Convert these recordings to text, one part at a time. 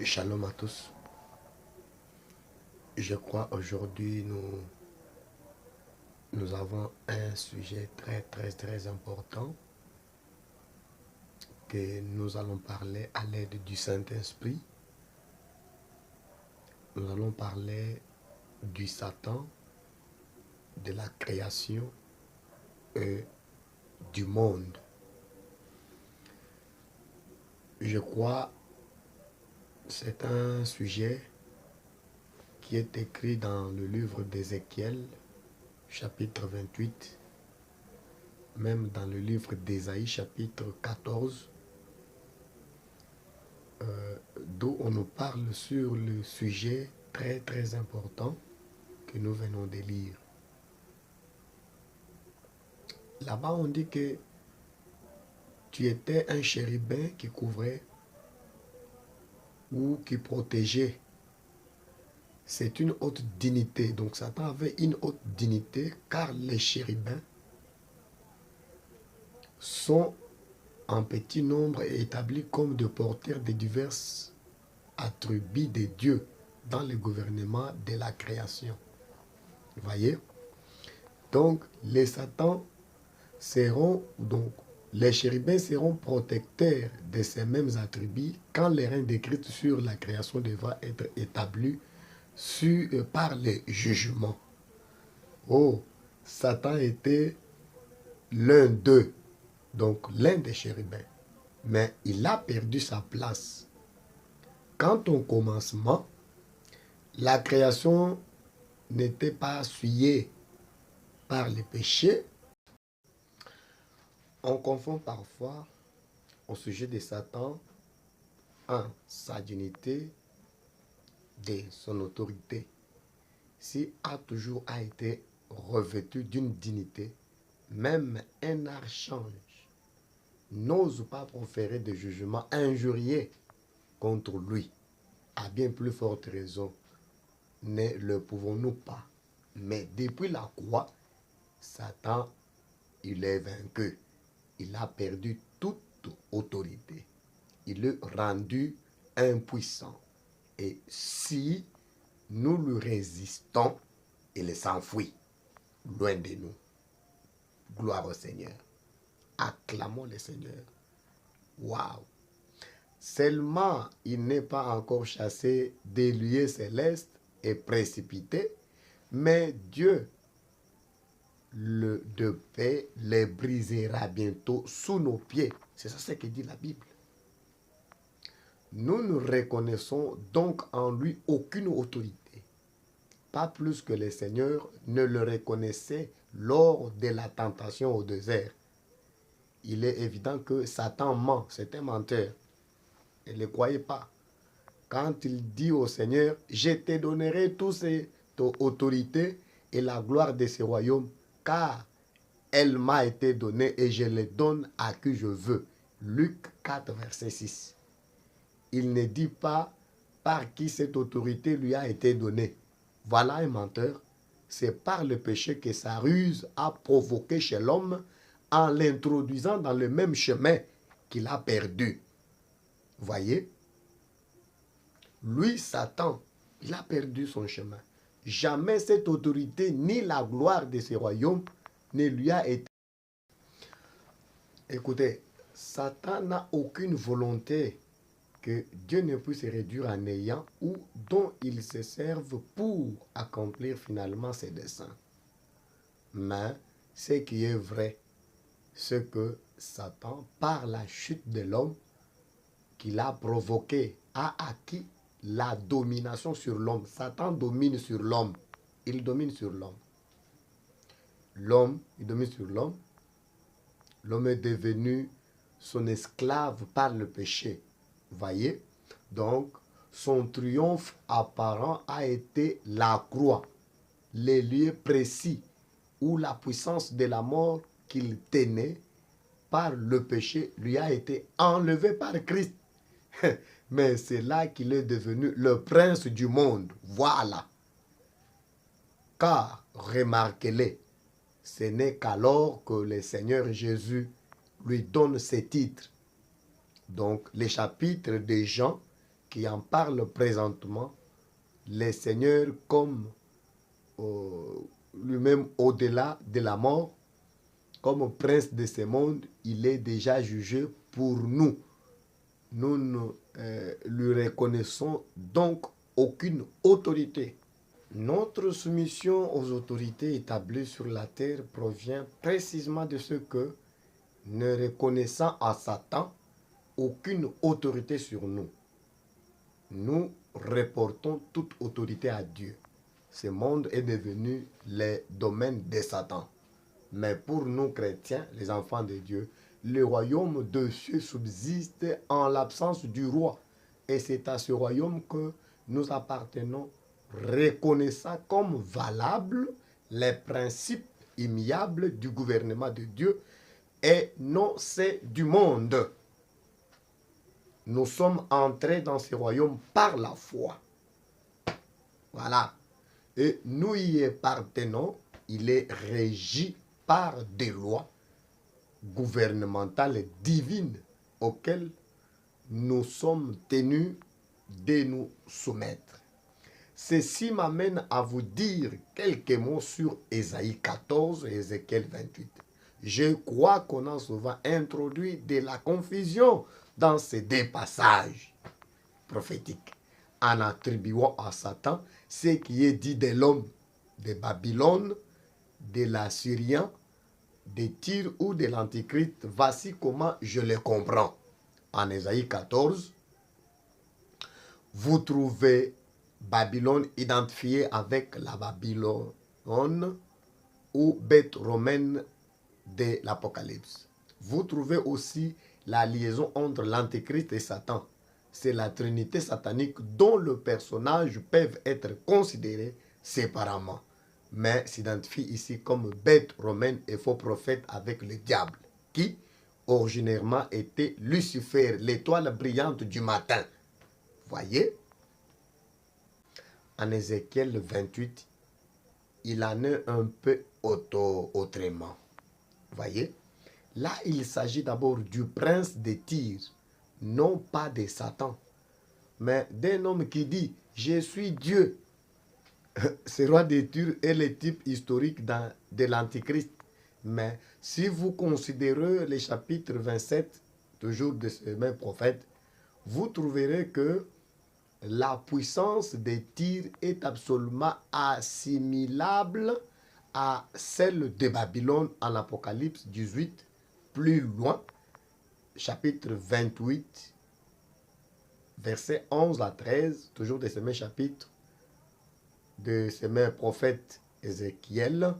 Shalom à tous. Je crois aujourd'hui nous avons un sujet très important que nous allons parler à l'aide du Saint-Esprit. Nous allons parler du Satan, de la création et du monde. Je crois que c'est un sujet qui est écrit dans le livre d'Ézéchiel, chapitre 28, même dans le livre d'Ésaïe, chapitre 14, d'où on nous parle sur le sujet très important que nous venons de lire. Là-bas, on dit que tu étais un chérubin qui couvrait ou qui protégeait. C'est une haute dignité. Donc Satan avait une haute dignité car les chérubins sont en petit nombre et établis comme de porteurs de diverses attributs de Dieu dans le gouvernement de la création. Vous voyez? Donc les Satans seront donc les chérubins seront protecteurs de ces mêmes attributs quand les règnes de Christ sur la création devra être établis par les jugements. Oh, Satan était l'un d'eux, donc l'un des chérubins, mais il a perdu sa place. Quand au commencement, la création n'était pas souillée par les péchés, on confond parfois au sujet de Satan sa dignité, de son autorité. S'il a toujours été revêtu d'une dignité, même un archange n'ose pas proférer de jugement injurieux contre lui. À bien plus forte raison, ne le pouvons-nous pas. Mais depuis la croix, Satan, il est vaincu. Il a perdu toute autorité. Il est rendu impuissant. Et si nous lui résistons, il s'enfuit loin de nous. Gloire au Seigneur. Acclamons le Seigneur. Waouh! Seulement, il n'est pas encore chassé des lieux célestes et précipité, mais Dieu, de paix, les brisera bientôt sous nos pieds. C'est ça ce que dit la Bible. Nous ne reconnaissons donc en lui aucune autorité, pas plus que les seigneurs ne le reconnaissaient lors de la tentation au désert. Il est évident que Satan ment, c'est un menteur. Ne le croyez pas. Quand il dit au Seigneur, je te donnerai toute cette autorité et la gloire de ce royaume, car elle m'a été donnée et je les donne à qui je veux. Luc 4, verset 6. Il ne dit pas par qui cette autorité lui a été donnée. Voilà un menteur. C'est par le péché que sa ruse a provoqué chez l'homme en l'introduisant dans le même chemin qu'il a perdu. Voyez? Lui, Satan, il a perdu son chemin. Jamais cette autorité ni la gloire de ce royaume ne lui a été. Écoutez, Satan n'a aucune volonté que Dieu ne puisse se réduire en ayant ou dont il se serve pour accomplir finalement ses desseins. Mais ce qui est vrai, c'est que Satan, par la chute de l'homme qu'il a provoqué, a acquis la domination sur l'homme. Satan domine sur l'homme. Il domine sur l'homme. L'homme, il domine sur l'homme. L'homme est devenu son esclave par le péché. Voyez? Donc, son triomphe apparent a été la croix, les lieux précis où la puissance de la mort qu'il tenait par le péché lui a été enlevée par Christ. Mais c'est là qu'il est devenu le prince du monde. Voilà. Car, remarquez-le, ce n'est qu'alors que le Seigneur Jésus lui donne ses titres. Donc, les chapitres de Jean qui en parle présentement, le Seigneur comme lui-même au-delà de la mort, comme prince de ce monde, il est déjà jugé pour nous. Nous ne lui reconnaissons donc aucune autorité. Notre soumission aux autorités établies sur la terre provient précisément de ce que, ne reconnaissant à Satan aucune autorité sur nous, nous reportons toute autorité à Dieu. Ce monde est devenu le domaine de Satan. Mais pour nous chrétiens, les enfants de Dieu, le royaume de cieux subsiste en l'absence du roi. Et c'est à ce royaume que nous appartenons, reconnaissant comme valables les principes immuables du gouvernement de Dieu et non ceux du monde. Nous sommes entrés dans ce royaume par la foi. Voilà. Et nous y appartenons. Il est régi par des lois gouvernementales divines auxquelles nous sommes tenus de nous soumettre. Ceci m'amène à vous dire quelques mots sur Ésaïe 14 et Ézéchiel 28. Je crois qu'on a souvent introduit de la confusion dans ces deux passages prophétiques, en attribuant à Satan ce qui est dit de l'homme de Babylone, de l'Assyrien, de Tyr ou de l'Antichrist. Voici comment je le comprends. En Ésaïe 14, vous trouvez Babylone identifiée avec la Babylone ou bête romaine de l'Apocalypse. Vous trouvez aussi la liaison entre l'Antéchrist et Satan. C'est la trinité satanique dont les personnages peuvent être considérés séparément, mais s'identifie ici comme bête romaine et faux prophète avec le diable, qui originairement était Lucifer, l'étoile brillante du matin. Voyez, en Ézéchiel 28, il en est un peu autrement. Voyez, là il s'agit d'abord du prince de Tyr, non pas de Satan, mais d'un homme qui dit « Je suis Dieu ». Ce roi de Tyr est le type historique de l'Antichrist. Mais si vous considérez le chapitre 27, toujours de ce même prophète, vous trouverez que la puissance de Tyr est absolument assimilable à celle de Babylone en Apocalypse 18, plus loin, chapitre 28, versets 11 à 13, toujours de ce même chapitre, de ce même prophète Ézéchiel.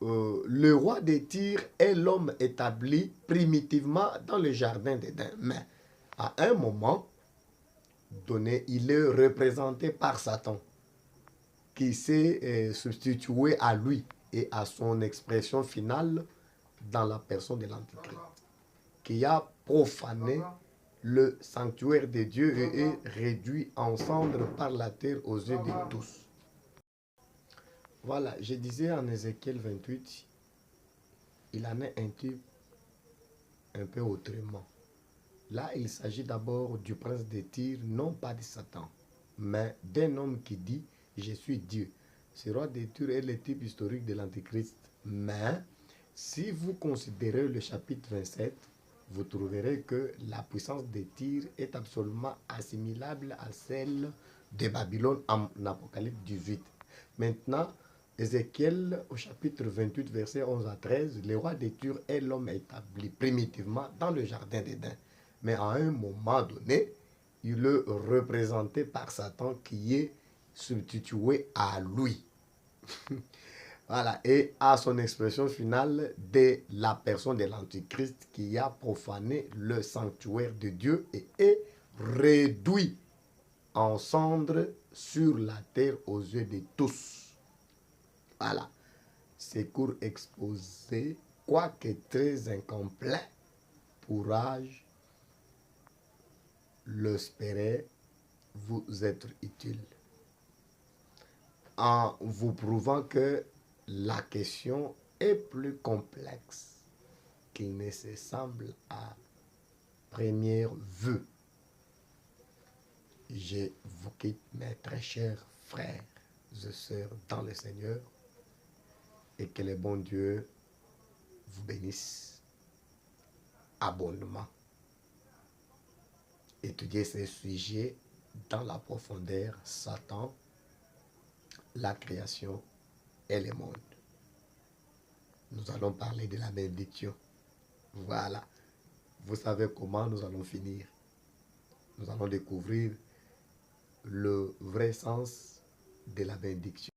Le roi de Tyr est l'homme établi primitivement dans le jardin d'Éden. Mais à un moment donné, il est représenté par Satan, qui s'est substitué à lui et à son expression finale dans la personne de l'Antichrist, qui a profané le sanctuaire de Dieu et est réduit en cendres par la terre aux yeux de tous. Voilà, je disais en Ézéchiel 28, il en est un peu autrement. Là, il s'agit d'abord du prince de Tyr, non pas de Satan, mais d'un homme qui dit « Je suis Dieu ». Ce roi de Tyr est le type historique de l'Antéchrist. Mais si vous considérez le chapitre 27, vous trouverez que la puissance de Tyr est absolument assimilable à celle de Babylone en Apocalypse 18. Maintenant, Ézéchiel, au chapitre 28, versets 11 à 13, le roi de Tyr est l'homme établi primitivement dans le jardin d'Éden. Mais à un moment donné, il est représenté par Satan qui est substitué à lui. Voilà, et à son expression finale de la personne de l'Antichrist qui a profané le sanctuaire de Dieu et est réduit en cendres sur la terre aux yeux de tous. Voilà, c'est court exposé, quoique très incomplet, pourrais-je l'espérer vous être utile, en vous prouvant que la question est plus complexe qu'il ne se semble à première vue. je vous quitte, mes très chers frères et sœurs dans le Seigneur, et que le bon Dieu vous bénisse abondamment. Étudiez ces sujets dans la profondeur, Satan, la création et le monde. Nous allons parler de la bénédiction. Voilà. Vous savez comment nous allons finir. Nous allons découvrir le vrai sens de la bénédiction.